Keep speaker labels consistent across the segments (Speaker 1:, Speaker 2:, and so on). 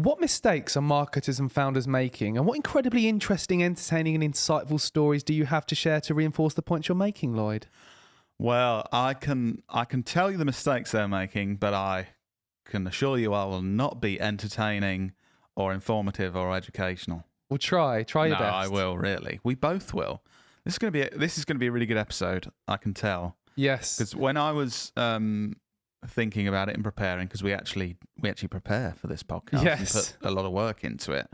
Speaker 1: What mistakes are marketers and founders making, and what incredibly interesting, entertaining, and insightful stories do you have to share to reinforce the points you're making, Lloyd?
Speaker 2: Well, I can tell you the mistakes they're making, but I can assure you I will not be entertaining or informative or educational.
Speaker 1: Well, try your
Speaker 2: No,
Speaker 1: best.
Speaker 2: I will, really. We both will. This is going to be a really good episode, I can tell.
Speaker 1: Yes.
Speaker 2: Because when I was thinking about it and preparing, because we actually prepare for this podcast and put a lot of work into it,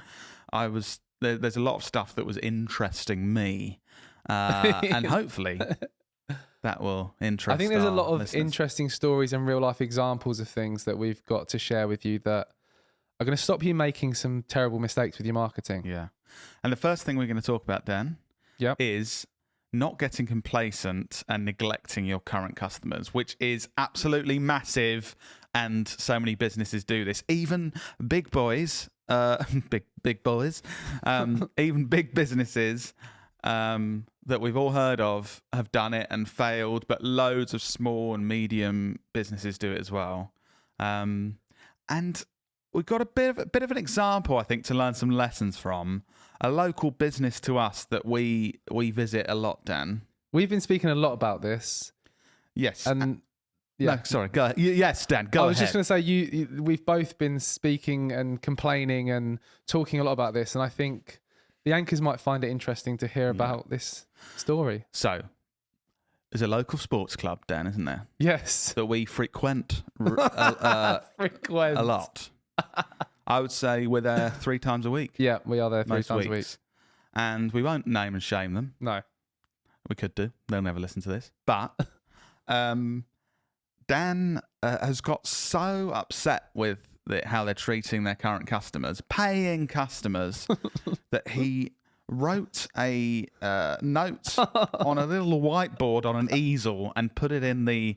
Speaker 2: there's a lot of stuff that was interesting me, and hopefully that will interest.
Speaker 1: I think there's a lot of
Speaker 2: listeners.
Speaker 1: interesting stories and real life examples of things that we've got to share with you that are going to stop you making some terrible mistakes with your marketing.
Speaker 2: Yeah, and the first thing we're going to talk about, Dan, is not getting complacent and neglecting your current customers, which is absolutely massive, and so many businesses do this. Even big boys, big boys, even big businesses that we've all heard of have done it and failed, but loads of small and medium businesses do it as well. And we've got a bit of an example, I think, to learn some lessons from. A local business to us that we visit a lot, Dan.
Speaker 1: We've been speaking a lot about this.
Speaker 2: Yes.
Speaker 1: And
Speaker 2: no, sorry, go ahead. Yes, Dan, go ahead.
Speaker 1: I was just going to say, we've both been speaking and complaining and talking a lot about this, and I think the anchors might find it interesting to hear about this story.
Speaker 2: So, there's a local sports club, Dan, isn't there?
Speaker 1: Yes.
Speaker 2: That we frequent a lot. I would say we're there 3 times a week.
Speaker 1: Yeah, we are there 3
Speaker 2: most
Speaker 1: times a week.
Speaker 2: weeks. And we won't name and shame them.
Speaker 1: No.
Speaker 2: We could do. They'll never listen to this. But Dan has got so upset with how they're treating their current customers, paying customers, that he wrote a note on a little whiteboard on an easel and put it in the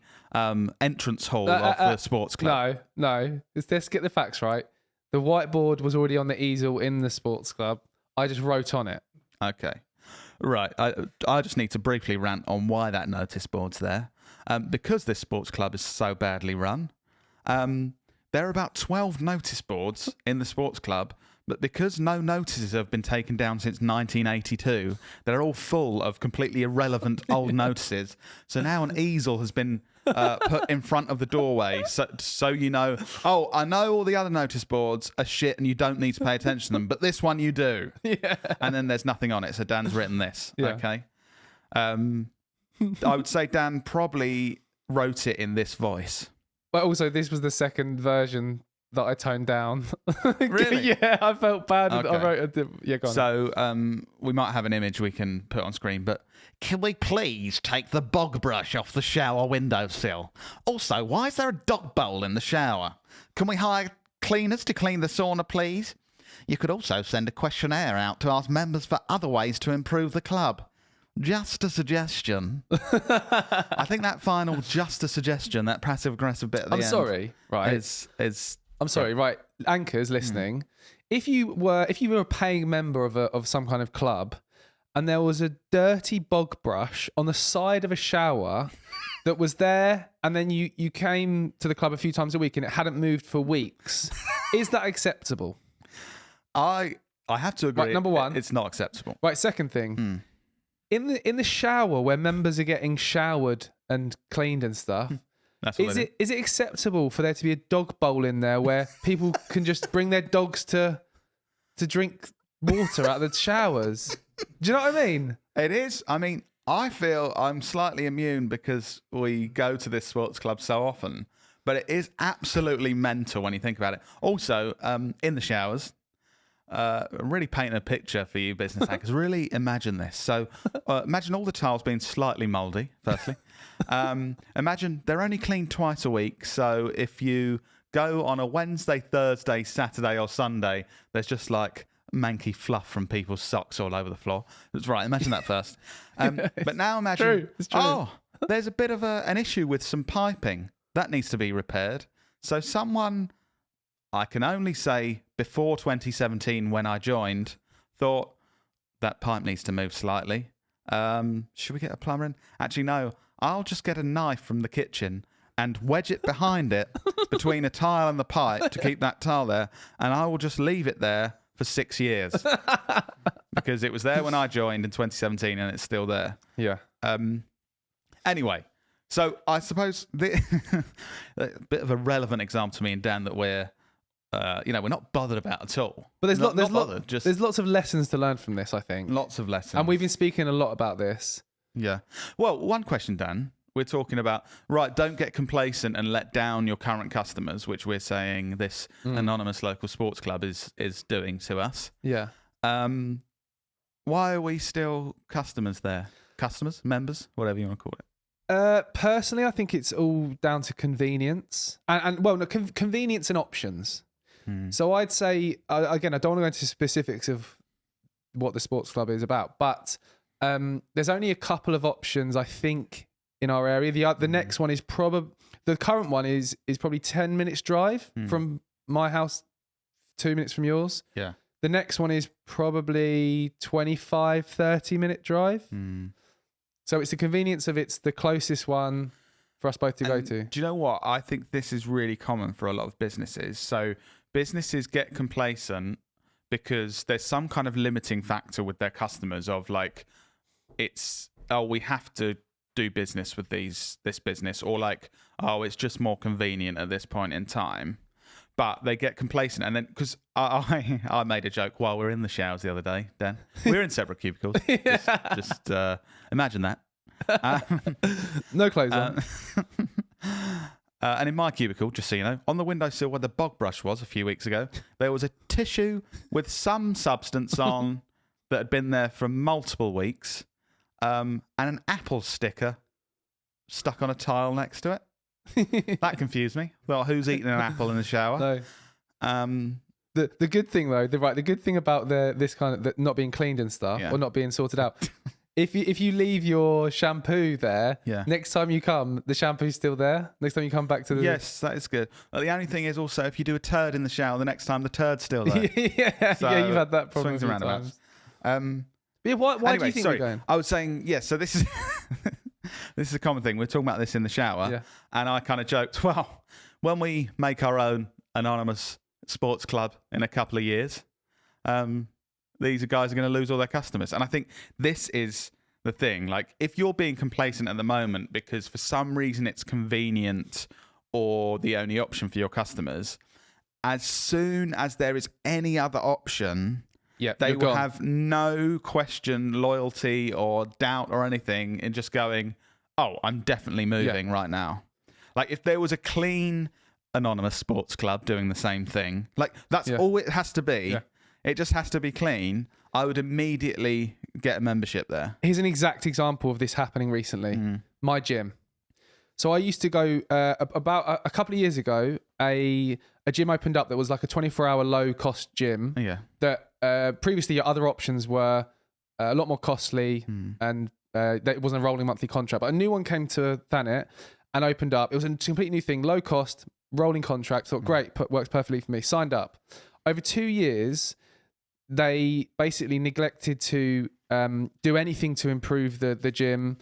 Speaker 2: entrance hall of the sports club.
Speaker 1: No. Let's get the facts right. The whiteboard was already on the easel in the sports club. I just wrote on it.
Speaker 2: Okay. Right. I just need to briefly rant on why that notice board's there. Because this sports club is so badly run, there are about 12 notice boards in the sports club, but because no notices have been taken down since 1982, they're all full of completely irrelevant old notices. So now an easel has been put in front of the doorway, so you know, I know all the other notice boards are shit and you don't need to pay attention to them, but this one you do.
Speaker 1: Yeah.
Speaker 2: And then there's nothing on it, so Dan's written this.
Speaker 1: Yeah.
Speaker 2: Okay. I would say Dan probably wrote it in this voice.
Speaker 1: But also, this was the second version that I toned down.
Speaker 2: Really?
Speaker 1: Yeah, I felt bad.
Speaker 2: Okay.
Speaker 1: I wrote go on.
Speaker 2: So we might have an image we can put on screen, but can we please take the bog brush off the shower windowsill? Also, why is there a dog bowl in the shower? Can we hire cleaners to clean the sauna, please? You could also send a questionnaire out to ask members for other ways to improve the club. Just a suggestion. I think that final "just a suggestion," that passive-aggressive bit at the end.
Speaker 1: I'm sorry, right?
Speaker 2: Is
Speaker 1: I'm sorry, right? Anchors listening, if you were a paying member of some kind of club, and there was a dirty bog brush on the side of a shower that was there, and then you came to the club a few times a week and it hadn't moved for weeks, is that acceptable?
Speaker 2: I have to agree.
Speaker 1: Right, number one,
Speaker 2: it's not acceptable.
Speaker 1: Right, second thing. In the shower where members are getting showered and cleaned and stuff, is it acceptable for there to be a dog bowl in there where people can just bring their dogs to drink water out of the showers? Do you know what I mean?
Speaker 2: It is. I mean, I feel I'm slightly immune because we go to this sports club so often, but it is absolutely mental when you think about it. Also, in the showers, really painting a picture for you business hackers. Really imagine this. So imagine all the tiles being slightly mouldy, firstly. Imagine they're only cleaned twice a week. So if you go on a Wednesday, Thursday, Saturday or Sunday, there's just like manky fluff from people's socks all over the floor. That's right. Imagine that first. But now imagine,
Speaker 1: It's true.
Speaker 2: There's a bit of an issue with some piping. That needs to be repaired. So someone, I can only say before 2017 when I joined, thought that pipe needs to move slightly. Should we get a plumber in? Actually, no. I'll just get a knife from the kitchen and wedge it behind it between a tile and the pipe to keep that tile there, and I will just leave it there for 6 years because it was there when I joined in 2017 and it's still there.
Speaker 1: Yeah.
Speaker 2: Anyway, so I suppose a bit of a relevant example to me and Dan that we're not bothered about at all.
Speaker 1: But there's
Speaker 2: just
Speaker 1: there's lots of lessons to learn from this, I think.
Speaker 2: lots of lessons.
Speaker 1: And we've been speaking a lot about this.
Speaker 2: Yeah. Well, one question, Dan. We're talking about, right, don't get complacent and let down your current customers, which we're saying this anonymous local sports club is doing to us.
Speaker 1: Yeah.
Speaker 2: Why are we still customers there? Customers? Members? Whatever you want to call it.
Speaker 1: Personally, I think it's all down to convenience. Convenience and options. So I'd say, again, I don't want to go into specifics of what the sports club is about, but there's only a couple of options, I think, in our area. The next one is the current one is probably 10 minutes drive from my house, 2 minutes from yours.
Speaker 2: Yeah.
Speaker 1: The next one is probably 25, 30-minute drive. So it's the convenience of it's the closest one for us both to go to.
Speaker 2: Do you know what? I think this is really common for a lot of businesses. So businesses get complacent because there's some kind of limiting factor with their customers of like, we have to do business with this business, or like, it's just more convenient at this point in time. But they get complacent, and then because I made a joke while we were in the showers the other day, Dan. We were in separate cubicles. Just imagine that.
Speaker 1: No clothes on.
Speaker 2: And in my cubicle, just so you know, on the windowsill where the bog brush was a few weeks ago, there was a tissue with some substance on that had been there for multiple weeks. And an apple sticker stuck on a tile next to it. That confused me. Well, who's eating an apple in the shower?
Speaker 1: No. The good thing though, the good thing about this kind of not being cleaned and stuff, or not being sorted out, if you leave your shampoo there, next time you come, the shampoo's still there. Next time you come back to the
Speaker 2: yes, that is good. Well, the only thing is also if you do a turd in the shower, the next time the turd's still there.
Speaker 1: You've had that problem.
Speaker 2: Swings and roundabouts.
Speaker 1: Yeah, why
Speaker 2: anyway,
Speaker 1: do you think we're going?
Speaker 2: I was saying, so this is this is a common thing. We're talking about this in the shower, and I kind of joked, well, when we make our own anonymous sports club in a couple of years, these guys are going to lose all their customers. And I think this is the thing. Like, if you're being complacent at the moment because for some reason it's convenient or the only option for your customers, as soon as there is any other option, they will have no question, loyalty or doubt or anything in just going, I'm definitely moving right now. Like, if there was a clean anonymous sports club doing the same thing, like that's all it has to be. It just has to be clean. I would immediately get a membership there.
Speaker 1: Here's an exact example of this happening recently. My gym. So I used to go about a couple of years ago, a gym opened up that was like a 24-hour low-cost gym. That previously your other options were a lot more costly and it wasn't a rolling monthly contract. But a new one came to Thanet and opened up. It was a completely new thing, low cost, rolling contract. Thought, great, works perfectly for me. Signed up. Over 2 years, they basically neglected to do anything to improve the gym.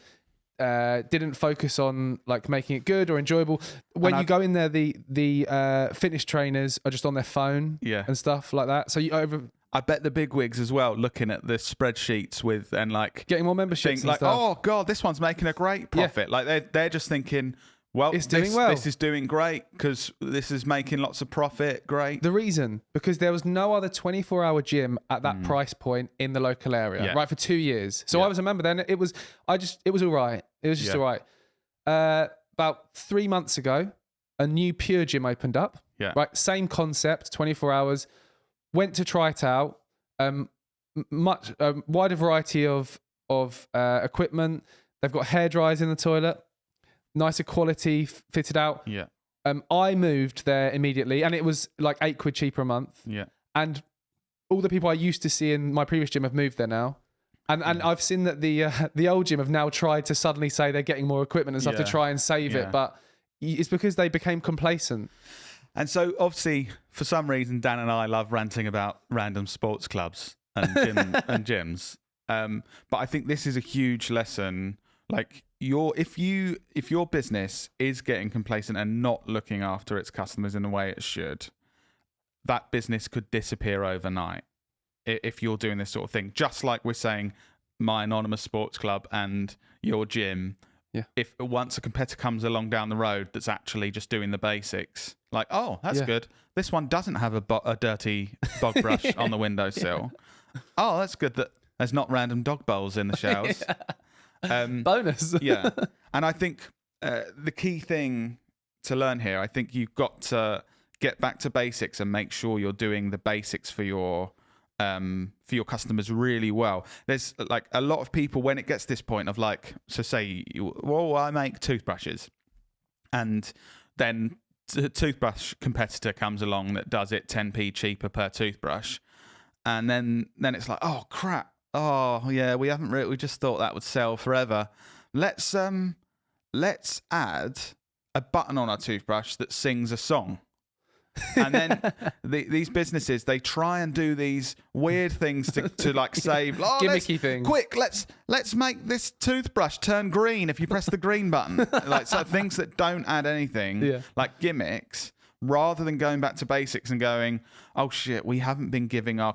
Speaker 1: Didn't focus on like making it good or enjoyable. When you go in there, the fitness trainers are just on their phone and stuff like that. So
Speaker 2: I bet the bigwigs as well, looking at the spreadsheets and like
Speaker 1: getting more memberships,
Speaker 2: like,
Speaker 1: stuff.
Speaker 2: oh god, this one's making a great profit. Like they're just thinking, well, it's doing well. This is doing great because this is making lots of profit. Great.
Speaker 1: The reason, because there was no other 24-hour gym at that price point in the local area, right, for 2 years. So I was a member then. It was all right. It was just all right. About 3 months ago, a new Pure gym opened up. Right, same concept, 24 hours. Went to try it out. Much wider variety of equipment. They've got hair dryers in the toilet. Nicer quality fitted out. I moved there immediately, and it was like £8 cheaper a month. And all the people I used to see in my previous gym have moved there now. And I've seen that the old gym have now tried to suddenly say they're getting more equipment and stuff to try and save it, but it's because they became complacent.
Speaker 2: And so, obviously, for some reason, Dan and I love ranting about random sports clubs and gyms. But I think this is a huge lesson. Like, if your business is getting complacent and not looking after its customers in the way it should, that business could disappear overnight if you're doing this sort of thing. Just like we're saying, my anonymous sports club and your gym.
Speaker 1: Yeah.
Speaker 2: If once a competitor comes along down the road that's actually just doing the basics, like, oh, that's good. This one doesn't have a dirty bog brush on the windowsill. Oh, that's good that there's not random dog bowls in the showers.
Speaker 1: Bonus.
Speaker 2: Yeah. And I think the key thing to learn here, I think you've got to get back to basics and make sure you're doing the basics for your customers really well. There's like a lot of people when it gets to this point of like, so say, well, I make toothbrushes, and then a toothbrush competitor comes along that does it 10p cheaper per toothbrush, and then it's like, oh crap, oh yeah, we just thought that would sell forever. Let's add a button on our toothbrush that sings a song. And then these businesses, they try and do these weird things to like save
Speaker 1: gimmicky things.
Speaker 2: Quick, let's make this toothbrush turn green if you press the green button. Like, so things that don't add anything, like gimmicks, rather than going back to basics and going, oh shit, we haven't been giving our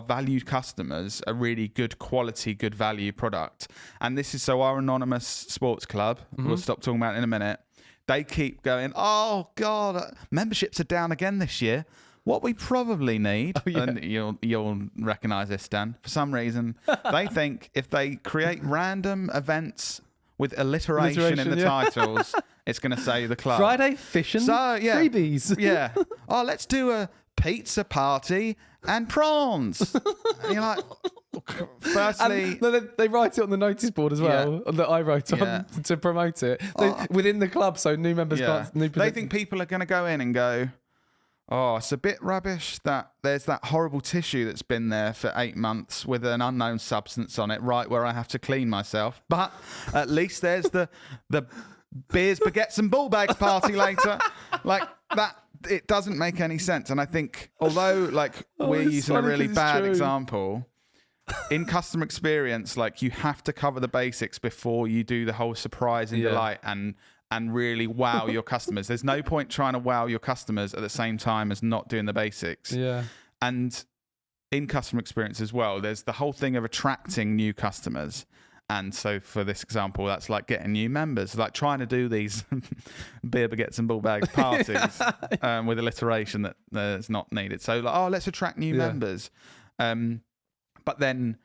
Speaker 2: valued customers a really good quality, good value product. And this is so our anonymous sports club, we'll stop talking about it in a minute. They keep going, oh, God, memberships are down again this year. What we probably need, and you'll recognise this, Dan, for some reason, they think if they create random events with alliteration in the titles, it's going to save the club.
Speaker 1: Friday fish and freebies.
Speaker 2: Yeah. Oh, let's do a pizza party and prawns. And you're like... Firstly,
Speaker 1: and they write it on the notice board as well that I wrote on to promote it within the club, so new members can't.
Speaker 2: They think people are going to go in and go, oh, it's a bit rubbish that there's that horrible tissue that's been there for 8 months with an unknown substance on it, right where I have to clean myself. But at least there's the beers, baguettes, and ball bags party later, like that. It doesn't make any sense. And I think although like we're using a really bad example. In customer experience, like you have to cover the basics before you do the whole surprise and delight and really wow your customers. There's no point trying to wow your customers at the same time as not doing the basics.
Speaker 1: Yeah.
Speaker 2: And in customer experience as well, there's the whole thing of attracting new customers. And so for this example, that's like getting new members, like trying to do these beer baguettes and ball bags parties with alliteration that is not needed. So like, oh, let's attract new members. But then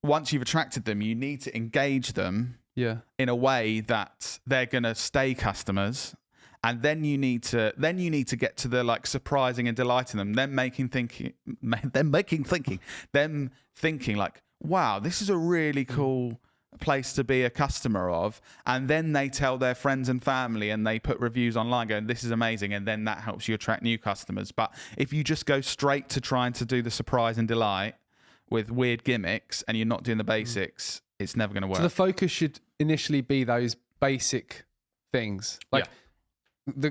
Speaker 2: once you've attracted them, you need to engage them in a way that they're going to stay customers. And then you need to get to the like surprising and delighting them, them thinking like, wow, this is a really cool place to be a customer of. And then they tell their friends and family and they put reviews online going, this is amazing. And then that helps you attract new customers. But if you just go straight to trying to do the surprise and delight with weird gimmicks and you're not doing the basics, it's never going to work.
Speaker 1: So the focus should initially be those basic things. Like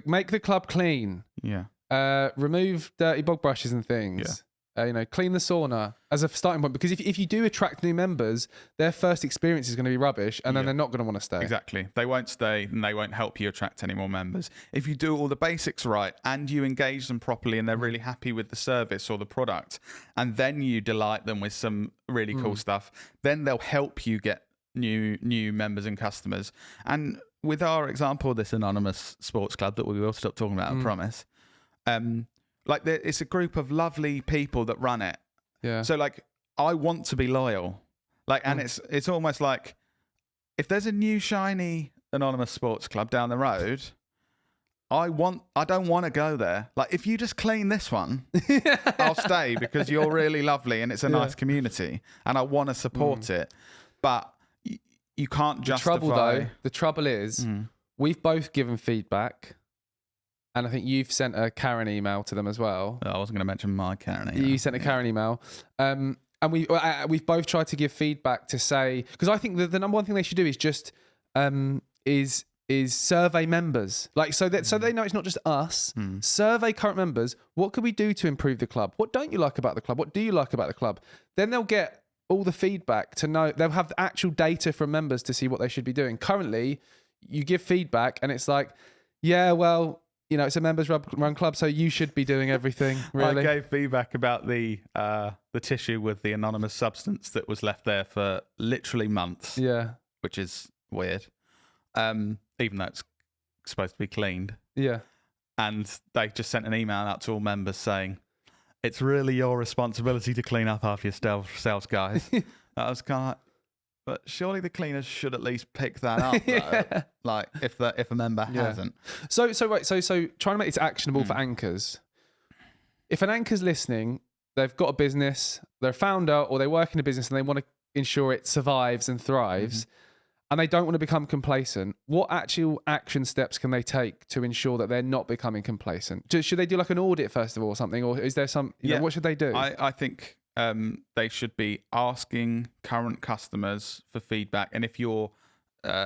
Speaker 1: make the club clean.
Speaker 2: Yeah.
Speaker 1: Remove dirty bog brushes and things. Clean the sauna as a starting point, because if you do attract new members, their first experience is going to be rubbish, and then they're not going to want to stay.
Speaker 2: Exactly. They won't stay, and they won't help you attract any more members. If you do all the basics right, and you engage them properly, and they're really happy with the service or the product, and then you delight them with some really cool stuff, then they'll help you get new members and customers. And with our example, this anonymous sports club that we will stop talking about, I promise. Like it's a group of lovely people that run it. Yeah. So like I want to be loyal. Like, and it's almost like if there's a new shiny anonymous sports club down the road, I don't want to go there. Like if you just clean this one, I'll stay because you're really lovely and it's a nice community and I want to support it. But you can't justify.
Speaker 1: The trouble is we've both given feedback. And I think you've sent a Karen email to them as well.
Speaker 2: I wasn't going to mention my Karen email.
Speaker 1: You sent a Karen email. And we've both tried to give feedback to say, because I think the number one thing they should do is just is survey members. Like so they know it's not just us. Survey current members. What could we do to improve the club? What don't you like about the club? What do you like about the club? Then they'll get all the feedback to know. They'll have the actual data from members to see what they should be doing. Currently, you give feedback and it's like, yeah, well, it's a members run club, so you should be doing everything. Really,
Speaker 2: I gave feedback about the tissue with the anonymous substance that was left there for literally months.
Speaker 1: Yeah,
Speaker 2: which is weird. Even though it's supposed to be cleaned.
Speaker 1: Yeah,
Speaker 2: and they just sent an email out to all members saying, "It's really your responsibility to clean up after yourselves, guys." I was kind of like, but surely the cleaners should at least pick that up, though. Like if a member hasn't.
Speaker 1: So trying to make this actionable for anchors. If an anchor's listening, they've got a business, they're a founder, or they work in a business and they want to ensure it survives and thrives, and they don't want to become complacent, what actual action steps can they take to ensure that they're not becoming complacent? Should they do like an audit first of all or something, or is there some? What should they do?
Speaker 2: I think they should be asking current customers for feedback, and if you're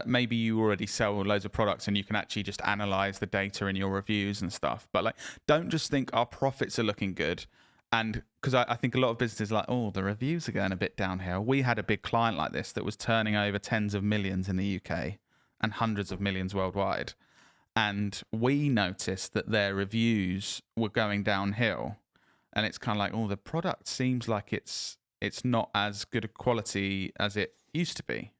Speaker 2: maybe you already sell loads of products and you can actually just analyze the data in your reviews and stuff, but like don't just think our profits are looking good. And because I think a lot of businesses are like, oh, the reviews are going a bit downhill. We had a big client like this that was turning over tens of millions in the UK and hundreds of millions worldwide. And we noticed that their reviews were going downhill. And it's kind of like, oh, the product seems like it's not as good a quality as it used to be.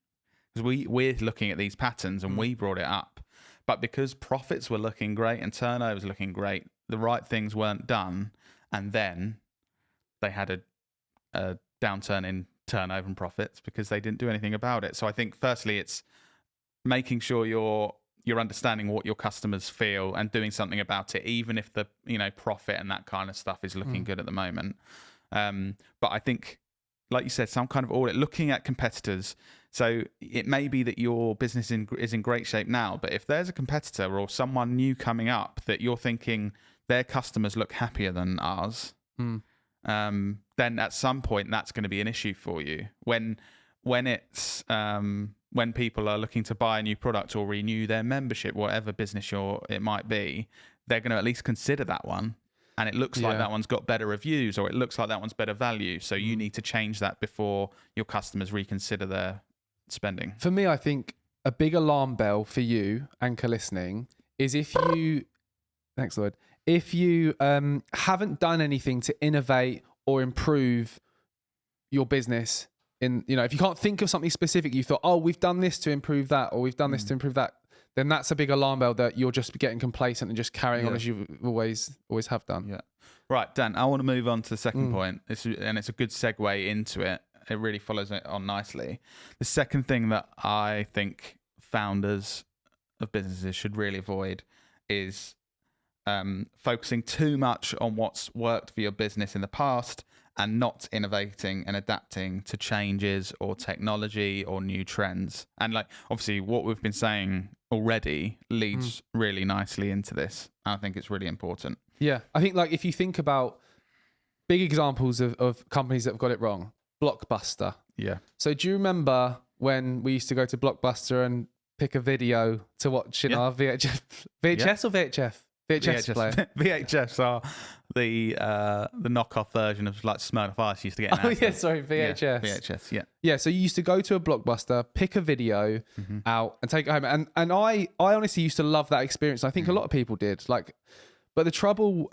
Speaker 2: Because we're looking at these patterns and we brought it up. But because profits were looking great and turnover was looking great, the right things weren't done. And then they had a downturn in turnover and profits because they didn't do anything about it. So I think firstly, it's making sure you're understanding what your customers feel and doing something about it, even if the profit and that kind of stuff is looking good at the moment. But I think, like you said, some kind of audit, looking at competitors. So it may be that your business is in great shape now, but if there's a competitor or someone new coming up that you're thinking their customers look happier than ours, then at some point that's going to be an issue for you. When people are looking to buy a new product or renew their membership, whatever business it might be, they're going to at least consider that one. And it looks like that one's got better reviews, or it looks like that one's better value. So you need to change that before your customers reconsider their spending.
Speaker 1: For me, I think a big alarm bell for you, anchor listening, is if you, thanks Lloyd, if you haven't done anything to innovate or improve your business if you can't think of something specific, you thought, oh, we've done this to improve that, or we've done this to improve that, then that's a big alarm bell that you're just getting complacent and just carrying on as you always have done.
Speaker 2: Yeah. Right, Dan, I want to move on to the second point, and it's a good segue into it. It really follows it on nicely. The second thing that I think founders of businesses should really avoid is focusing too much on what's worked for your business in the past and not innovating and adapting to changes or technology or new trends. And like, obviously what we've been saying already leads really nicely into this. I think it's really important.
Speaker 1: Yeah. I think like if you think about big examples of companies that have got it wrong, Blockbuster.
Speaker 2: Yeah.
Speaker 1: So do you remember when we used to go to Blockbuster and pick a video to watch in our VHS or VHF? VHS player.
Speaker 2: VHS are the knockoff version of like Smirnoff Ice used to get in.
Speaker 1: Oh yeah, sorry, VHS.
Speaker 2: Yeah, VHS, yeah.
Speaker 1: Yeah, so you used to go to a Blockbuster, pick a video out and take it home. And I honestly used to love that experience. I think a lot of people did. But the trouble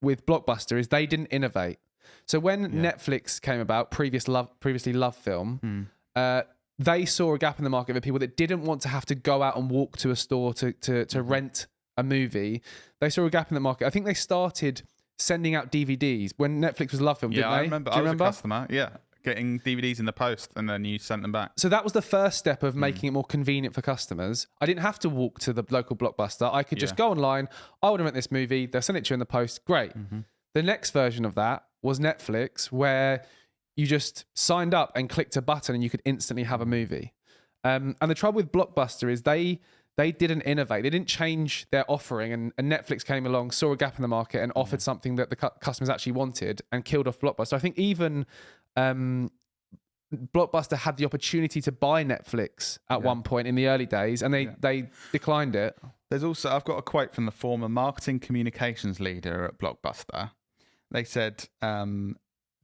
Speaker 1: with Blockbuster is they didn't innovate. So when Netflix came about, previously Love Film, they saw a gap in the market for people that didn't want to have to go out and walk to a store to rent a movie. They saw a gap in the market. I think they started sending out DVDs when Netflix was Love Film, didn't they?
Speaker 2: I remember. I was a customer, getting DVDs in the post and then you sent them back.
Speaker 1: So that was the first step of making it more convenient for customers. I didn't have to walk to the local Blockbuster. I could just go online. I would rent this movie. They'll send it to you in the post. Great. The next version of that was Netflix, where you just signed up and clicked a button and you could instantly have a movie. And the trouble with Blockbuster is they didn't innovate. They didn't change their offering, and Netflix came along, saw a gap in the market and offered something that the customers actually wanted and killed off Blockbuster. I think even Blockbuster had the opportunity to buy Netflix at one point in the early days, and they declined it.
Speaker 2: There's also, I've got a quote from the former marketing communications leader at Blockbuster. They said,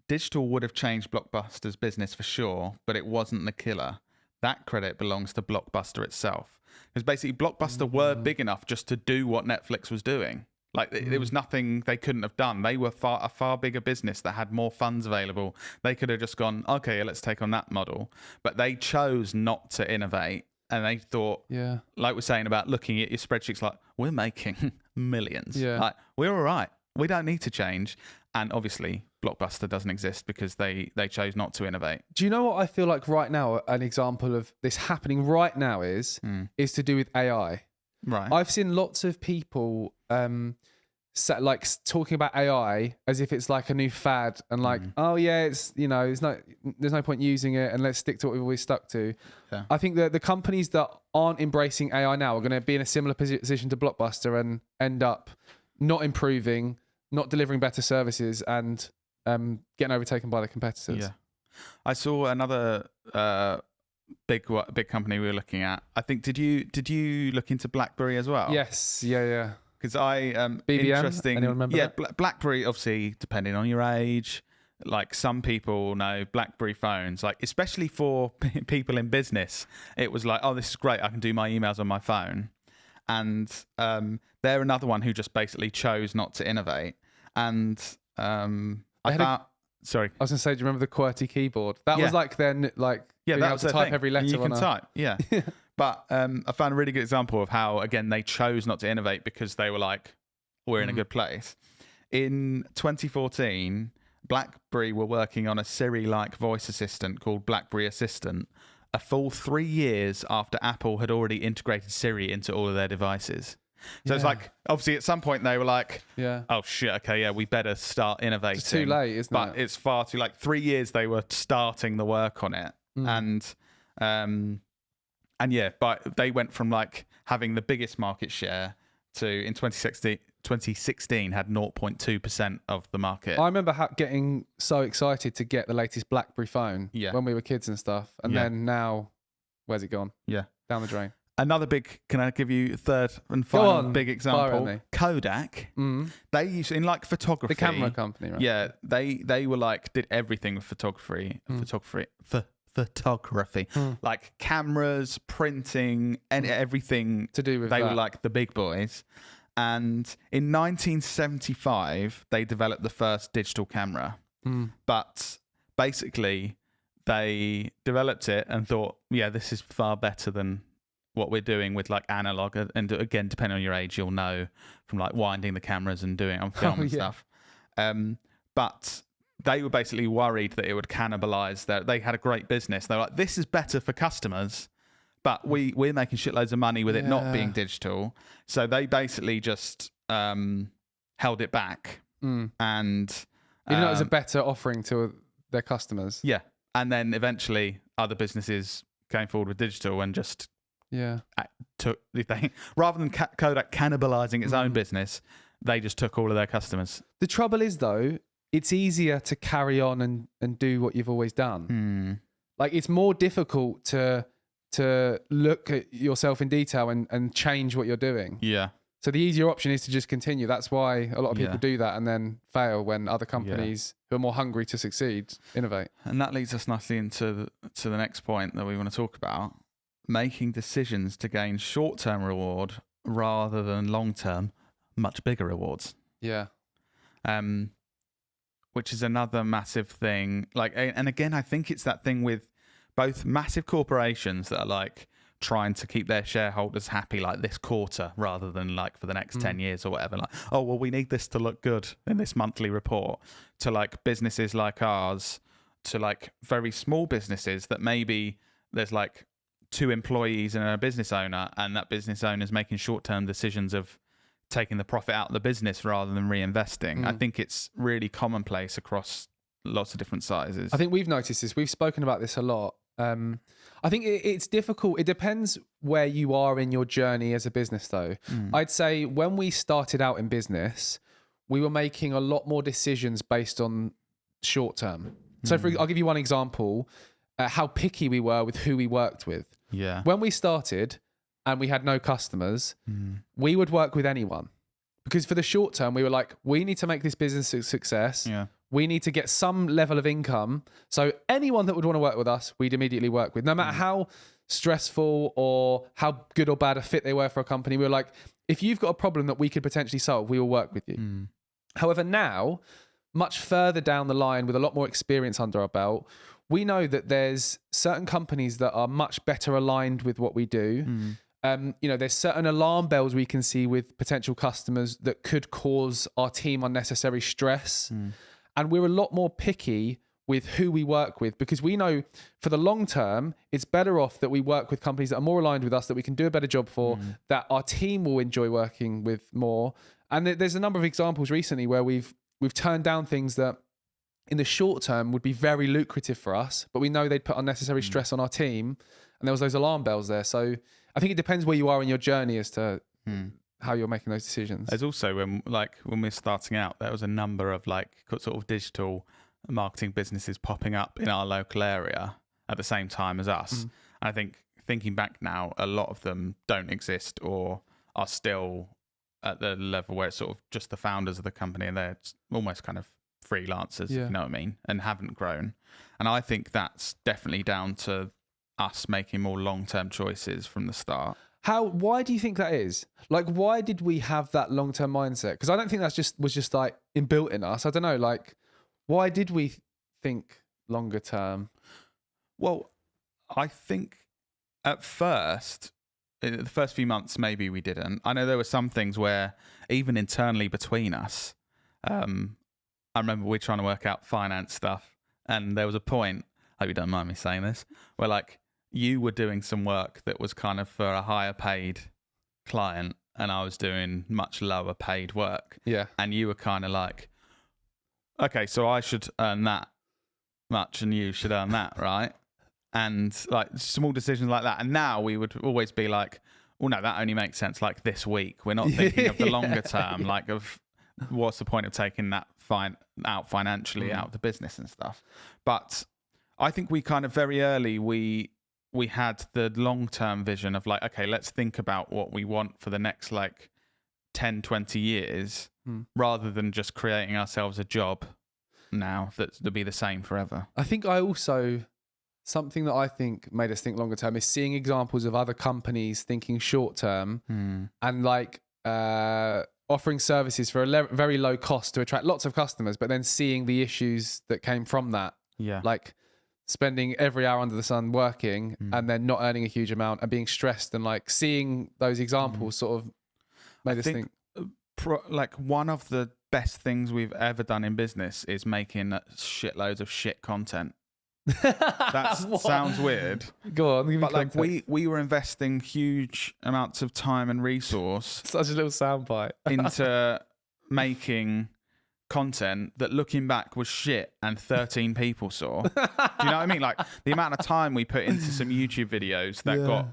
Speaker 2: digital would have changed Blockbuster's business for sure, but it wasn't the killer. That credit belongs to Blockbuster itself. Because basically Blockbuster were big enough just to do what Netflix was doing. Like there was nothing they couldn't have done. They were a far bigger business that had more funds available. They could have just gone, okay, yeah, let's take on that model. But they chose not to innovate. And they thought, like we're saying about looking at your spreadsheets, like, we're making millions.
Speaker 1: Yeah.
Speaker 2: Like, we're all right. We don't need to change. And obviously, Blockbuster doesn't exist because they chose not to innovate.
Speaker 1: Do you know what I feel like right now? An example of this happening right now is to do with AI.
Speaker 2: Right.
Speaker 1: I've seen lots of people like talking about AI as if it's like a new fad and like, oh yeah, it's there's no point using it and let's stick to what we've always stuck to.
Speaker 2: Yeah.
Speaker 1: I think that the companies that aren't embracing AI now are going to be in a similar position to Blockbuster and end up not improving, not delivering better services, and getting overtaken by the competitors.
Speaker 2: Yeah. I saw another big company we were looking at. I think did you look into BlackBerry as well?
Speaker 1: Yes. Yeah.
Speaker 2: Because I
Speaker 1: BBM?
Speaker 2: interesting.
Speaker 1: Anyone remember that?
Speaker 2: BlackBerry, obviously, depending on your age, like some people know BlackBerry phones, like especially for people in business, it was like, oh, this is great. I can do my emails on my phone. And they're another one who just basically chose not to innovate. And sorry,
Speaker 1: I was gonna say, do you remember the QWERTY keyboard? That was like then like being able to type every letter.
Speaker 2: You can
Speaker 1: on
Speaker 2: type, yeah. But I found a really good example of how, again, they chose not to innovate because they were like, we're in a good place. In 2014, BlackBerry were working on a Siri-like voice assistant called BlackBerry Assistant, a full 3 years after Apple had already integrated Siri into all of their devices. So it's like, obviously, at some point they were like, oh shit, okay, yeah, we better start innovating.
Speaker 1: It's too late, isn't it?
Speaker 2: But it's far too, like 3 years they were starting the work on it. And yeah, but they went from like having the biggest market share to in 2016 had 0.2% of the market.
Speaker 1: I remember getting so excited to get the latest BlackBerry phone when we were kids and stuff. And then now, where's it gone?
Speaker 2: Yeah.
Speaker 1: Down the drain.
Speaker 2: Another big, can I give you a third and final big example? Kodak. They used, in like photography.
Speaker 1: The camera company, right?
Speaker 2: Yeah. They were like, did everything with photography, like cameras, printing, and everything
Speaker 1: to do with
Speaker 2: they were like the big boys. And in 1975 they developed the first digital camera. But basically they developed it and thought, yeah, this is far better than what we're doing with like analog. And again, depending on your age, you'll know from like winding the cameras and doing it on film and stuff. But they were basically worried that it would cannibalize they had a great business. They're like, this is better for customers, but we're making shitloads of money with it not being digital. So they basically just held it back. And
Speaker 1: even though it was a better offering to their customers.
Speaker 2: Yeah. And then eventually other businesses came forward with digital and just took the thing. Rather than Kodak cannibalizing its own business, they just took all of their customers.
Speaker 1: The trouble is, though, it's easier to carry on and do what you've always done. Like, it's more difficult to look at yourself in detail and change what you're doing.
Speaker 2: Yeah.
Speaker 1: So the easier option is to just continue. That's why a lot of people do that and then fail when other companies who are more hungry to succeed innovate.
Speaker 2: And that leads us nicely into the next point that we want to talk about. Making decisions to gain short-term reward rather than long-term, much bigger rewards.
Speaker 1: Yeah.
Speaker 2: Which is another massive thing. Like, and again, I think it's that thing with both massive corporations that are like trying to keep their shareholders happy, like this quarter, rather than like for the next 10 years or whatever. Like, oh, well, we need this to look good in this monthly report. To like businesses like ours, to like very small businesses that maybe there's like 2 employees and a business owner, and that business owner is making short-term decisions of taking the profit out of the business rather than reinvesting. I think it's really commonplace across lots of different sizes.
Speaker 1: I think we've noticed this. We've spoken about this a lot. I think it's difficult. It depends where you are in your journey as a business, though. I'd say when we started out in business, we were making a lot more decisions based on short term. So I'll give you one example, how picky we were with who we worked with.
Speaker 2: Yeah.
Speaker 1: When we started and we had no customers, we would work with anyone. Because for the short term, we were like, we need to make this business a success.
Speaker 2: Yeah.
Speaker 1: We need to get some level of income. So anyone that would want to work with us, we'd immediately work with, no matter how stressful or how good or bad a fit they were for a company. We were like, if you've got a problem that we could potentially solve, we will work with you. However, now, much further down the line, with a lot more experience under our belt, we know that there's certain companies that are much better aligned with what we do. There's certain alarm bells we can see with potential customers that could cause our team unnecessary stress. And we're a lot more picky with who we work with, because we know for the long term, it's better off that we work with companies that are more aligned with us, that we can do a better job for, that our team will enjoy working with more. And there's a number of examples recently where we've turned down things that in the short term would be very lucrative for us, but we know they'd put unnecessary stress on our team. And there was those alarm bells there. So I think it depends where you are in your journey as to how you're making those decisions.
Speaker 2: There's also when we're starting out, there was a number of sort of digital marketing businesses popping up in our local area at the same time as us. I think thinking back now, a lot of them don't exist or are still at the level where it's sort of just the founders of the company and they're almost kind of freelancers, if you know what I mean, and haven't grown. And I think that's definitely down to us making more long-term choices from the start.
Speaker 1: Why do you think that is? Like, why did we have that long-term mindset? Because I don't think was just like inbuilt in us. I don't know, like, why did we think longer term?
Speaker 2: Well, I think at first, in the first few months, maybe we didn't. I know there were some things where even internally between us, I remember we were trying to work out finance stuff, and there was a point, I hope you don't mind me saying this, where you were doing some work that was kind of for a higher paid client and I was doing much lower paid work.
Speaker 1: Yeah.
Speaker 2: And you were kind of like, okay, so I should earn that much and you should earn that, right? And small decisions like that. And now we would always be like, well, no, that only makes sense this week. We're not thinking of the longer term, of what's the point of taking that out financially out of the business and stuff. But I think we kind of very early, we had the long-term vision of okay, let's think about what we want for the next 10, 20 years rather than just creating ourselves a job now that'll be the same forever.
Speaker 1: I think something that I think made us think longer term is seeing examples of other companies thinking short term and offering services for a very low cost to attract lots of customers, but then seeing the issues that came from that. Yeah. Spending every hour under the sun working and then not earning a huge amount and being stressed, and seeing those examples sort of made us think.
Speaker 2: One of the best things we've ever done in business is making shitloads of shit content. That sounds weird.
Speaker 1: Go on,
Speaker 2: but we were investing huge amounts of time and resource.
Speaker 1: Such a little soundbite
Speaker 2: into making content that looking back was shit and 13 people saw. Do you know what I mean? The amount of time we put into some YouTube videos that got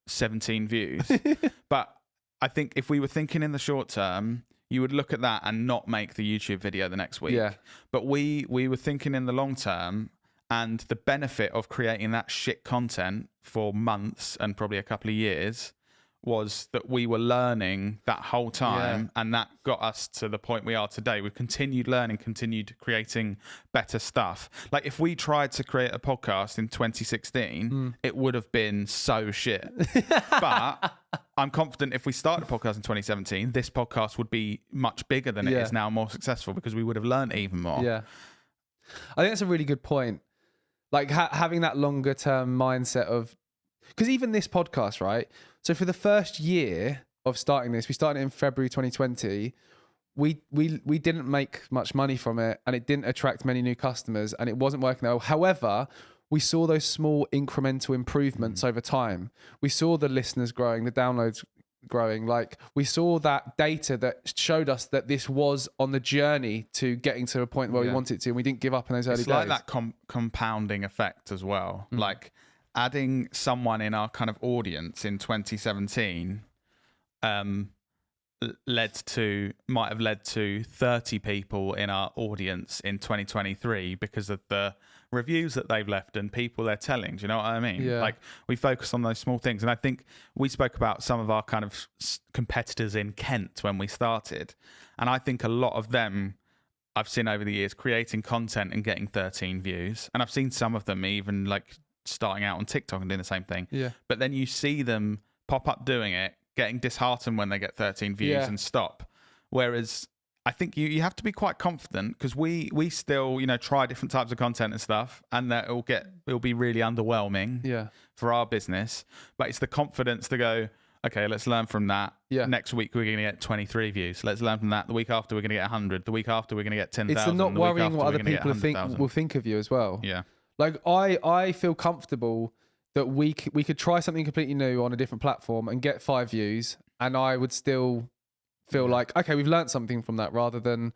Speaker 2: 17 views. But I think if we were thinking in the short term, you would look at that and not make the YouTube video the next week. Yeah. But we were thinking in the long term, and the benefit of creating that shit content for months and probably a couple of years was that we were learning that whole time, and that got us to the point we are today. We've continued learning, continued creating better stuff. If we tried to create a podcast in 2016, it would have been so shit. But I'm confident if we started a podcast in 2017, this podcast would be much bigger than it is now, more successful, because we would have learned even more.
Speaker 1: Yeah. I think that's a really good point. Having that longer term mindset of, because even this podcast, right? So for the first year of starting this, we started in February 2020. We didn't make much money from it, and it didn't attract many new customers, and it wasn't working well. However, we saw those small incremental improvements over time. We saw the listeners growing, the downloads growing. We saw that data that showed us that this was on the journey to getting to a point where we wanted to, and we didn't give up in those early days.
Speaker 2: It's that compounding effect as well. Adding someone in our kind of audience in 2017 might have led to 30 people in our audience in 2023 because of the reviews that they've left and people they're telling. Do you know what I mean? Yeah. We focus on those small things. And I think we spoke about some of our kind of competitors in Kent when we started. And I think a lot of them I've seen over the years creating content and getting 13 views. And I've seen some of them even like starting out on TikTok and doing the same thing.
Speaker 1: Yeah.
Speaker 2: But then you see them pop up doing it, getting disheartened when they get 13 views and stop. Whereas I think you have to be quite confident, because we still, try different types of content and stuff, and that it'll be really underwhelming for our business. But it's the confidence to go, okay, let's learn from that. Yeah. Next week we're going to get 23 views. Let's learn from that. The week after we're going to get 100. The week after we're going to get 10,000.
Speaker 1: It's the not worrying what other people will think of you as well.
Speaker 2: Yeah.
Speaker 1: Like I feel comfortable that we could try something completely new on a different platform and get 5 views, and I would still feel like, okay, we've learned something from that, rather than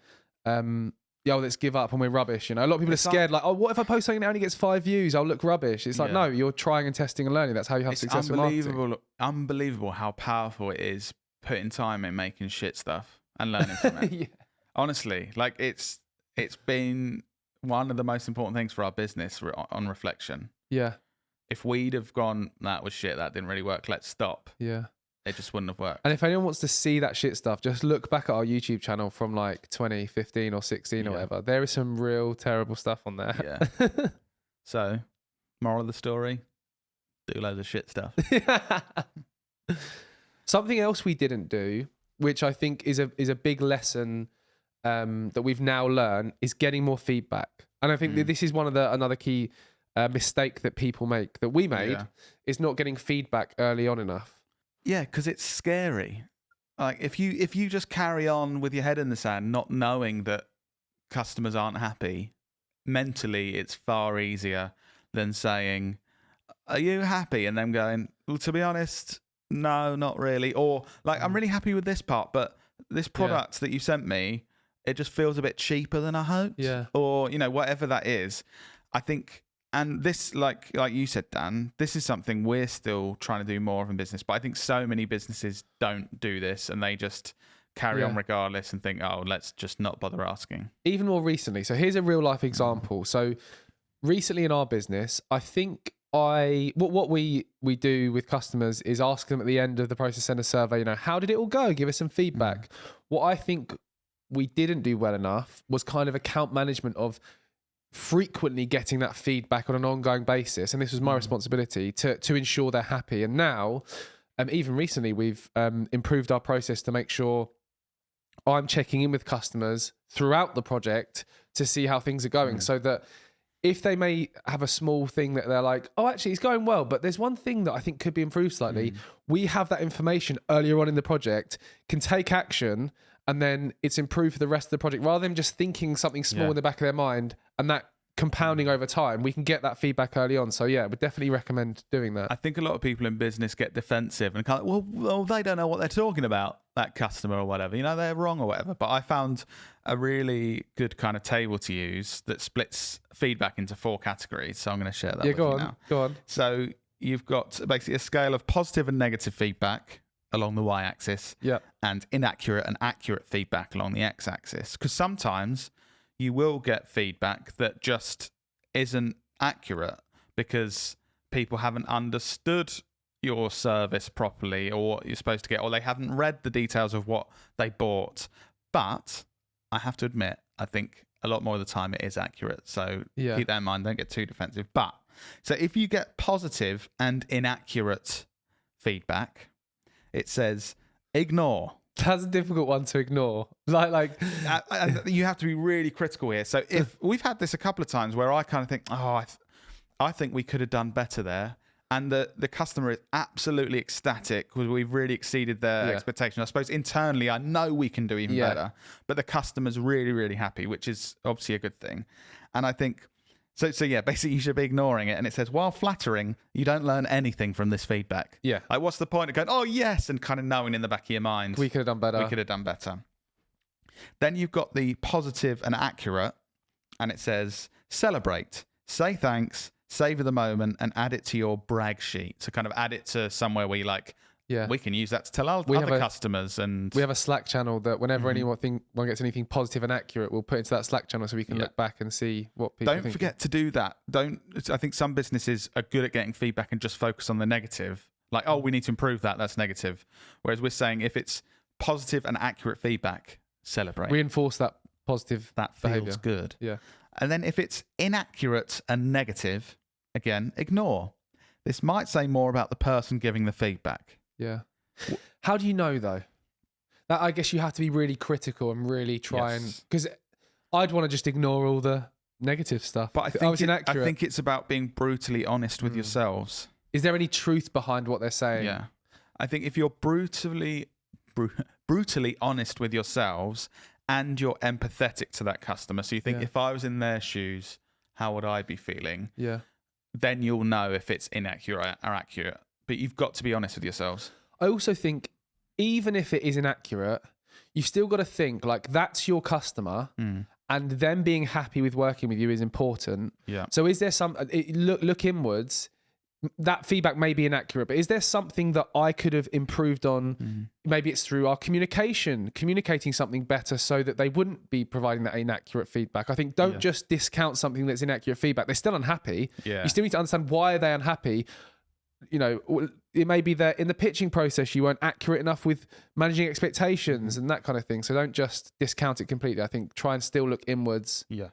Speaker 1: let's give up and we're rubbish. A lot of people are scared, like, oh, what if I post something that only gets 5 views? I'll look rubbish. It's like, no, you're trying and testing and learning. That's how you have success with marketing.
Speaker 2: Unbelievable how powerful it is putting time in making shit stuff and learning from it. Yeah. Honestly, like it's been one of the most important things for our business on reflection.
Speaker 1: Yeah.
Speaker 2: If we'd have gone, that was shit, that didn't really work, let's stop.
Speaker 1: Yeah.
Speaker 2: It just wouldn't have worked.
Speaker 1: And if anyone wants to see that shit stuff, just look back at our YouTube channel from like 2015 or 16 or whatever. There is some real terrible stuff on there.
Speaker 2: Yeah. So, moral of the story, do loads of shit stuff.
Speaker 1: Something else we didn't do, which I think is a big lesson that we've now learned, is getting more feedback. And I think that this is another key mistake that people make, that we made, is not getting feedback early on enough.
Speaker 2: Yeah, because it's scary. Like if you just carry on with your head in the sand, not knowing that customers aren't happy, mentally it's far easier than saying, "Are you happy?" and them going, "Well, to be honest, no, not really." Or like, "I'm really happy with this part, but this product that you sent me, it just feels a bit cheaper than I hoped."
Speaker 1: Yeah.
Speaker 2: Or whatever that is. I think. And this, like you said, Dan, this is something we're still trying to do more of in business. But I think so many businesses don't do this, and they just carry on regardless and think, oh, let's just not bother asking.
Speaker 1: Even more recently. So here's a real life example. So recently in our business, I think what we do with customers is ask them at the end of the process, send a survey, how did it all go? Give us some feedback. What I think we didn't do well enough was kind of account management of frequently getting that feedback on an ongoing basis, and this was my responsibility to ensure they're happy. And now, even recently, we've improved our process to make sure I'm checking in with customers throughout the project to see how things are going, so that if they may have a small thing that they're like, oh, actually, it's going well, but there's one thing that I think could be improved slightly, we have that information earlier on in the project, can take action, and then it's improved for the rest of the project, rather than just thinking something small in the back of their mind and that compounding over time. We can get that feedback early on. So yeah, would definitely recommend doing that.
Speaker 2: I think a lot of people in business get defensive and kind of, well, they don't know what they're talking about, that customer or whatever, they're wrong or whatever. But I found a really good kind of table to use that splits feedback into 4 categories. So I'm going to share that with you now.
Speaker 1: Go on.
Speaker 2: So you've got basically a scale of positive and negative feedback along the y-axis, and inaccurate and accurate feedback along the x-axis. Because sometimes you will get feedback that just isn't accurate because people haven't understood your service properly, or what you're supposed to get, or they haven't read the details of what they bought. But I have to admit, I think a lot more of the time it is accurate. So keep that in mind. Don't get too defensive. But so if you get positive and inaccurate feedback, it says ignore.
Speaker 1: That's a difficult one to ignore. Like
Speaker 2: you have to be really critical here. So if we've had this a couple of times where I kind of think, oh, I think we could have done better there, and the customer is absolutely ecstatic because we've really exceeded their expectation. I suppose internally, I know we can do even better, but the customer's really, really happy, which is obviously a good thing. And I think. So yeah, basically you should be ignoring it. And it says, while flattering, you don't learn anything from this feedback.
Speaker 1: Yeah.
Speaker 2: Like, what's the point of going, oh, yes, and kind of knowing in the back of your mind,
Speaker 1: we could have done better.
Speaker 2: We could have done better. Then you've got the positive and accurate, and it says, celebrate, say thanks, savor the moment, and add it to your brag sheet. So kind of add it to somewhere where you like, we can use that to tell other customers. And we
Speaker 1: have a Slack channel that whenever anyone gets anything positive and accurate, we'll put into that Slack channel so we can look back and see what people think.
Speaker 2: Don't forget to do that. I think some businesses are good at getting feedback and just focus on the negative. Like, oh, we need to improve that. That's negative. Whereas we're saying if it's positive and accurate feedback, celebrate.
Speaker 1: Reinforce that positive
Speaker 2: that
Speaker 1: behavior.
Speaker 2: feels good.
Speaker 1: Yeah.
Speaker 2: And then if it's inaccurate and negative, again, ignore. This might say more about the person giving the feedback.
Speaker 1: Yeah. How do you know though? That I guess you have to be really critical and really try and, because I'd want to just ignore all the negative stuff.
Speaker 2: But I think it's about being brutally honest with yourselves.
Speaker 1: Is there any truth behind what they're saying?
Speaker 2: Yeah. I think if you're brutally honest with yourselves and you're empathetic to that customer, so you think, if I was in their shoes, how would I be feeling?
Speaker 1: Yeah.
Speaker 2: Then you'll know if it's inaccurate or accurate. But you've got to be honest with yourselves.
Speaker 1: I also think even if it is inaccurate, you've still got to think like that's your customer and them being happy with working with you is important.
Speaker 2: Yeah.
Speaker 1: So is there look inwards, that feedback may be inaccurate, but is there something that I could have improved on? Maybe it's through our communicating something better so that they wouldn't be providing that inaccurate feedback. I think don't just discount something that's inaccurate feedback. They're still unhappy.
Speaker 2: Yeah.
Speaker 1: You still need to understand why are they unhappy. You know, it may be that in the pitching process you weren't accurate enough with managing expectations and that kind of thing. So don't just discount it completely. I think try and still look inwards.
Speaker 2: Yeah.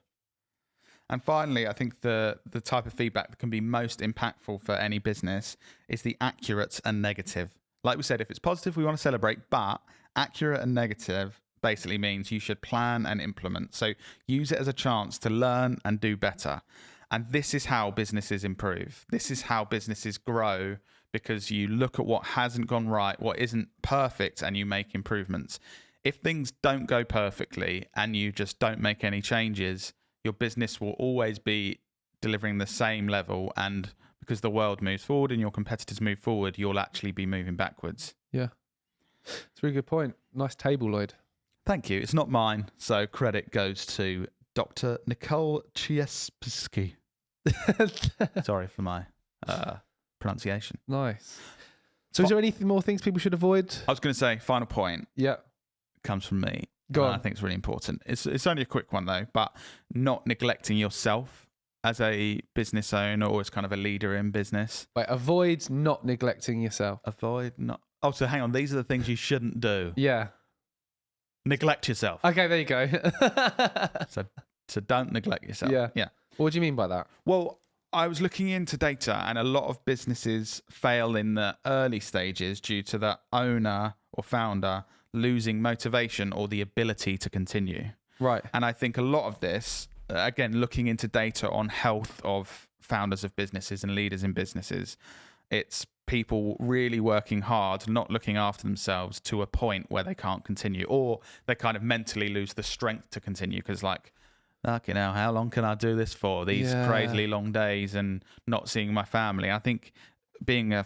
Speaker 2: And finally, I think the type of feedback that can be most impactful for any business is the accurate and negative. Like we said, if it's positive, we want to celebrate, but accurate and negative basically means you should plan and implement. So use it as a chance to learn and do better. And this is how businesses improve. This is how businesses grow, because you look at what hasn't gone right, what isn't perfect, and you make improvements. If things don't go perfectly and you just don't make any changes, your business will always be delivering the same level. And because the world moves forward and your competitors move forward, you'll actually be moving backwards.
Speaker 1: Yeah. It's a really good point. Nice table, Lloyd.
Speaker 2: Thank you. It's not mine, so credit goes to Dr. Nicole Chiespsky. Sorry for my pronunciation.
Speaker 1: Nice. So is there any more things people should avoid?
Speaker 2: I was going to say, final point.
Speaker 1: Yeah.
Speaker 2: Comes from me.
Speaker 1: Go on.
Speaker 2: I think it's really important. It's only a quick one though, but not neglecting yourself as a business owner or as kind of a leader in business.
Speaker 1: Wait, avoid not neglecting yourself.
Speaker 2: Avoid not. Oh, so hang on. These are the things you shouldn't do.
Speaker 1: Yeah.
Speaker 2: Neglect yourself.
Speaker 1: Okay, there you go.
Speaker 2: So don't neglect yourself.
Speaker 1: Yeah.
Speaker 2: Yeah.
Speaker 1: What do you mean by that?
Speaker 2: Well, I was looking into data, and a lot of businesses fail in the early stages due to the owner or founder losing motivation or the ability to continue.
Speaker 1: Right.
Speaker 2: And I think a lot of this, again, looking into data on health of founders of businesses and leaders in businesses, it's people really working hard, not looking after themselves to a point where they can't continue, or they kind of mentally lose the strength to continue because like, okay, now how long can I do this for? These crazily long days and not seeing my family. I think being a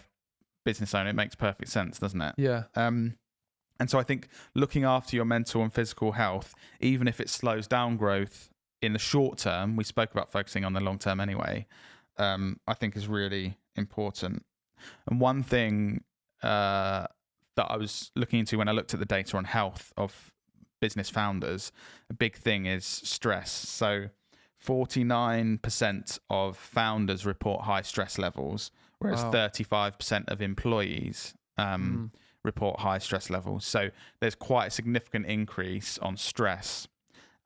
Speaker 2: business owner, it makes perfect sense, doesn't it?
Speaker 1: Yeah.
Speaker 2: And so I think looking after your mental and physical health, even if it slows down growth in the short term, we spoke about focusing on the long term anyway, I think is really important. And one thing that I was looking into when I looked at the data on health of business founders, a big thing is stress. So 49% of founders report high stress levels, whereas 35% of employees report high stress levels. So there's quite a significant increase on stress.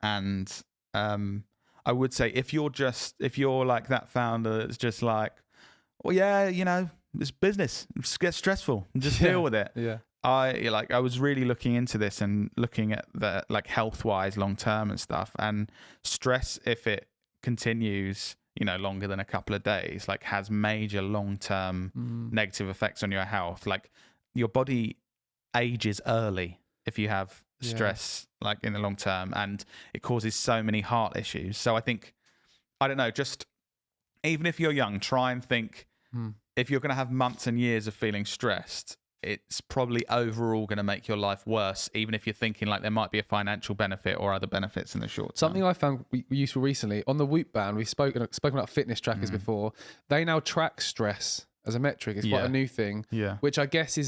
Speaker 2: And I would say if you're like that founder that's just like, well, yeah, you know, it's business, it gets stressful, just deal with it.
Speaker 1: Yeah.
Speaker 2: I was really looking into this and looking at the like health wise long term and stuff, and stress, if it continues, you know, longer than a couple of days, like has major long term negative effects on your health. Like your body ages early if you have stress like in the long term, and it causes so many heart issues. So I think, I don't know, just even if you're young, try and think if you're going to have months and years of feeling stressed, it's probably overall going to make your life worse, even if you're thinking like there might be a financial benefit or other benefits in the short term.
Speaker 1: Something I found useful recently on the Whoop band, we've spoken about fitness trackers before. They now track stress as a metric. It's quite a new thing, which I guess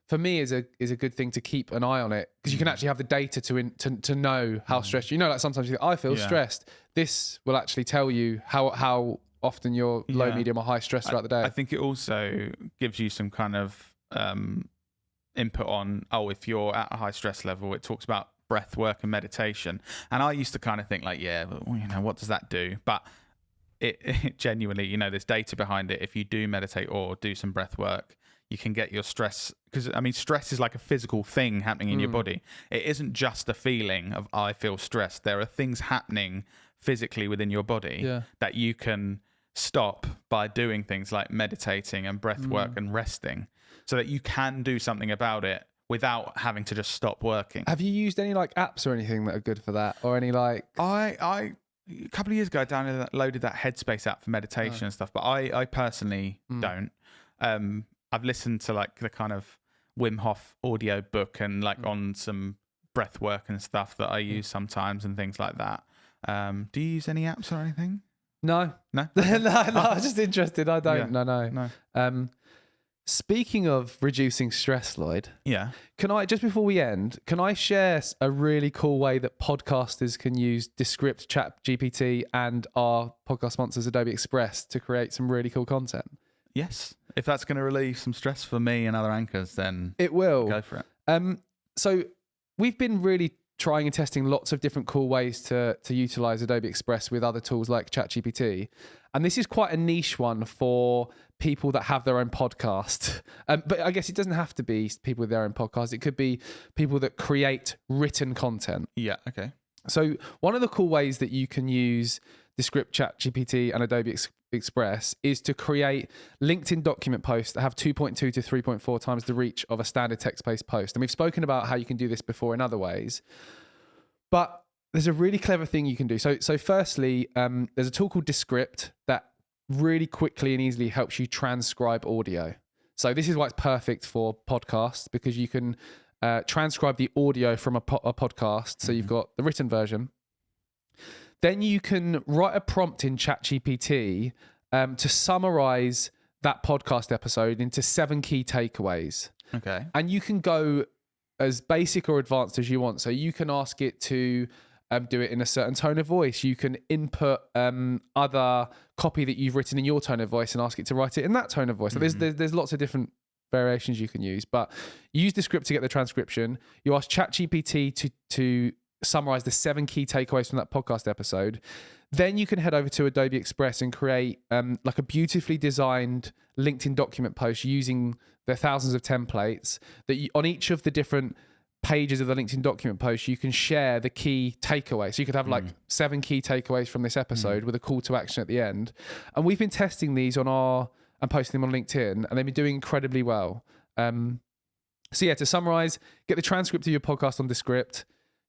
Speaker 1: for me is a good thing to keep an eye on it, because you can actually have the data to know how stressed you know. Like sometimes you think, I feel stressed. This will actually tell you how often you're low, medium, or high stress throughout the day.
Speaker 2: I think it also gives you some kind of input on, if you're at a high stress level, it talks about breath work and meditation. And I used to kind of think like, yeah, well, what does that do? But it genuinely, there's data behind it. If you do meditate or do some breath work, you can get your stress, because stress is like a physical thing happening in your body. It isn't just a feeling of I feel stressed. There are things happening physically within your body that you can stop by doing things like meditating and breath work and resting, so that you can do something about it without having to just stop working.
Speaker 1: Have you used any like apps or anything that are good for that, or any like?
Speaker 2: I a couple of years ago I downloaded that Headspace app for meditation and stuff, but I personally don't. I've listened to like the kind of Wim Hof audio book and like on some breath work and stuff that I use sometimes and things like that. Do you use any apps or anything?
Speaker 1: No.
Speaker 2: No?
Speaker 1: No, I was just interested. I don't. No. Speaking of reducing stress, Lloyd.
Speaker 2: Yeah.
Speaker 1: Can I, just before we end, can I share a really cool way that podcasters can use Descript, ChatGPT, and our podcast sponsors Adobe Express to create some really cool content?
Speaker 2: Yes. If that's going to relieve some stress for me and other anchors, then
Speaker 1: it will.
Speaker 2: Go for it.
Speaker 1: So we've been really trying and testing lots of different cool ways to utilize Adobe Express with other tools like ChatGPT. And this is quite a niche one for people that have their own podcast. But I guess it doesn't have to be people with their own podcast. It could be people that create written content.
Speaker 2: Yeah, okay.
Speaker 1: So one of the cool ways that you can use Descript, ChatGPT, and Adobe Express is to create LinkedIn document posts that have 2.2 to 3.4 times the reach of a standard text-based post. And we've spoken about how you can do this before in other ways. But there's a really clever thing you can do. So firstly, there's a tool called Descript that really quickly and easily helps you transcribe audio. So this is why it's perfect for podcasts, because you can transcribe the audio from a podcast. So you've got the written version. Then you can write a prompt in ChatGPT to summarize that podcast episode into 7 key takeaways.
Speaker 2: Okay.
Speaker 1: And you can go as basic or advanced as you want. So you can ask it to do it in a certain tone of voice. You can input other copy that you've written in your tone of voice and ask it to write it in that tone of voice. So there's lots of different variations you can use, but you use Descript to get the transcription. You ask ChatGPT to summarize the 7 key takeaways from that podcast episode. Then you can head over to Adobe Express and create like a beautifully designed LinkedIn document post using the thousands of templates that on each of the different pages of the LinkedIn document post, you can share the key takeaways. So you could have like 7 key takeaways from this episode with a call to action at the end. And we've been testing these and posting them on LinkedIn, and they've been doing incredibly well. So yeah, to summarize, get the transcript of your podcast on Descript,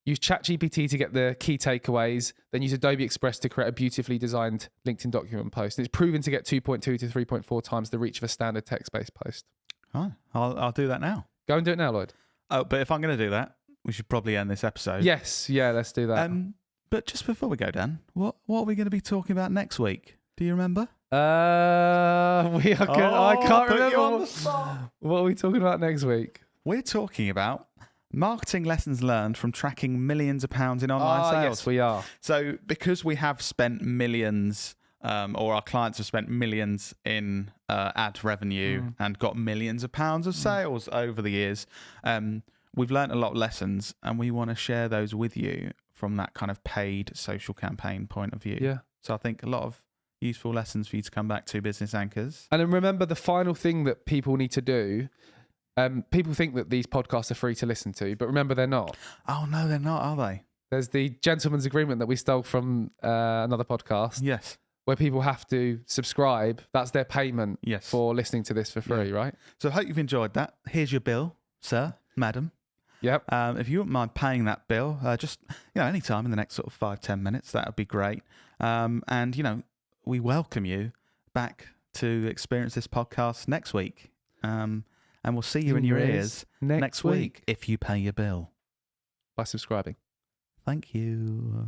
Speaker 1: use ChatGPT to get the key takeaways, then use Adobe Express to create a beautifully designed LinkedIn document post. And it's proven to get 2.2 to 3.4 times the reach of a standard text-based post.
Speaker 2: Oh, I'll do that now.
Speaker 1: Go and do it now, Lloyd.
Speaker 2: Oh, but if I'm going to do that, we should probably end this episode.
Speaker 1: Yes, yeah, let's do that.
Speaker 2: But just before we go, Dan, what are we going to be talking about next week? Do you remember?
Speaker 1: I can't remember. What are we talking about next week?
Speaker 2: We're talking about marketing lessons learned from tracking millions of pounds in online sales.
Speaker 1: Yes, we are.
Speaker 2: So because we have spent millions, or our clients have spent millions in ad revenue and got millions of pounds of sales over the years, we've learned a lot of lessons, and we want to share those with you from that kind of paid social campaign point of view.
Speaker 1: Yeah.
Speaker 2: So I think a lot of useful lessons for you to come back to, business anchors.
Speaker 1: And then remember, the final thing that people need to do, people think that these podcasts are free to listen to, but remember, they're not.
Speaker 2: Oh, no, they're not, are they?
Speaker 1: There's the gentleman's agreement that we stole from another podcast.
Speaker 2: Yes.
Speaker 1: Where people have to subscribe. That's their payment for listening to this for free, right?
Speaker 2: So I hope you've enjoyed that. Here's your bill, sir, madam.
Speaker 1: Yep.
Speaker 2: If you wouldn't mind paying that bill, just any time in the next sort of 5-10 minutes, that would be great. And we welcome you back to experience this podcast next week. And we'll see you in your ears next week if you pay your bill
Speaker 1: by subscribing.
Speaker 2: Thank you.